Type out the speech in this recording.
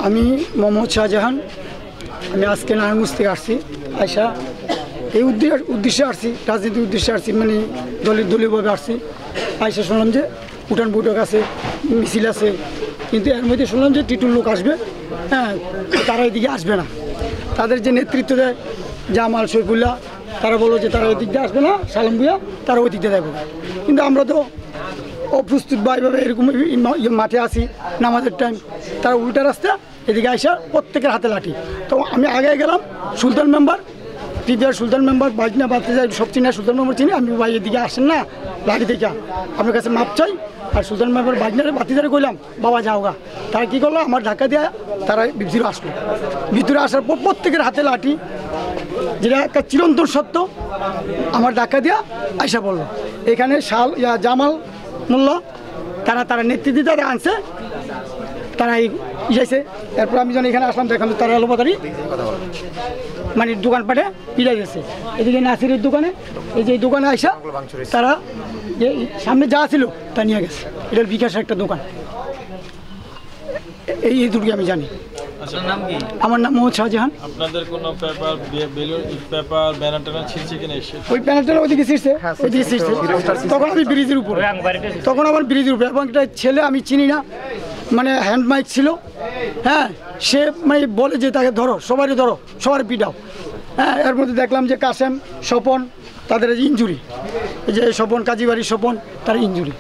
আমি মোহাম্মদ শাহজাহান। আমি আজকে নারায়ণগঞ্জ থেকে আসছি। আয়সা এই উদ্দেশ্যে আসছি, রাজনীতির উদ্দেশ্যে আসছি, মানে দলীয়ভাবে আসছি। আয়সা শুনলাম যে উঠান বৈঠক আছে, মিছিল আছে, কিন্তু এর মধ্যে শুনলাম যে টিটুর লোক আসবে। হ্যাঁ, তারা এদিকে আসবে না। তাদের যে নেতৃত্ব দেয় জামাল শৈফুল্লাহ, তারা বললো যে তারা এদিক দিয়ে আসবে না, সালাম ভুঁইয়া তারা ওই দিক দিয়ে যাবে। কিন্তু আমরা তো অপ্রস্তুত বা এইভাবে এরকম মাঠে আসি নামাজের টাইম, তারা উল্টা রাস্তা এদিকে আইসা প্রত্যেকের হাতে লাঠি। তো আমি আগে গেলাম, সুলতান মেম্বার পিপিআর সুলতান মেম্বার বাইক না বাড়তে যাই, সব চিনি সুলতান মেম্বার চিনি। আমি ভাই এদিকে আসেন না লাঠি থেকে, আপনার কাছে মাপ চাই। আর সুলতান মেম্বার বাইক না বাতিদারে কইলাম বাবা যাওগা। তারা কী করলো, আমার ধাক্কা দেওয়া তারা ভিতরে আসলো। ভিতরে আসার পর প্রত্যেকের হাতে লাঠি, যেটা একটা চিরন্তন সত্য। আমার ধাক্কা দেওয়া আইসা বললো এখানে জামাল মোল্লা তারা নেতৃত্বে তারা আনছে, তারা ইসাইছে। এরপর আমি যখন এখানে আসলাম দেখলাম তারা এলোপাতারি মানে দোকানপাটে পিড়াই গেছে। এদিকে নাসিরের দোকানে, এই যে দোকানে আইসা তারা সামনে যা ছিল তা নিয়ে গেছে। এটা বিকাশের একটা দোকান। এই দুটোকে আমি জানি। আমার নাম মোহাম্মদ শাহজাহান। আপনাদের কোনো পেপার ব্যানার ট্যানার ছিঁড়ছে কিনা? ওই ব্যানারটা ওইদিকে ছিঁড়ছে, ওইদিকে ছিঁড়ছে। তখন আমি ব্রিজের উপরে, তখন আমার ব্রিজের উপরে, এবং একটা ছেলে আমি চিনি না, মানে হ্যান্ড মাইক ছিল। হ্যাঁ, সে মানে বলে যে তাকে ধরো, সবারই পিটাও। হ্যাঁ, এর মধ্যে দেখলাম যে কাসেম, স্বপন, তাদের ইঞ্জুরি। এই যে স্বপন, কাজীবাড়ির স্বপন, তার ইঞ্জুরি।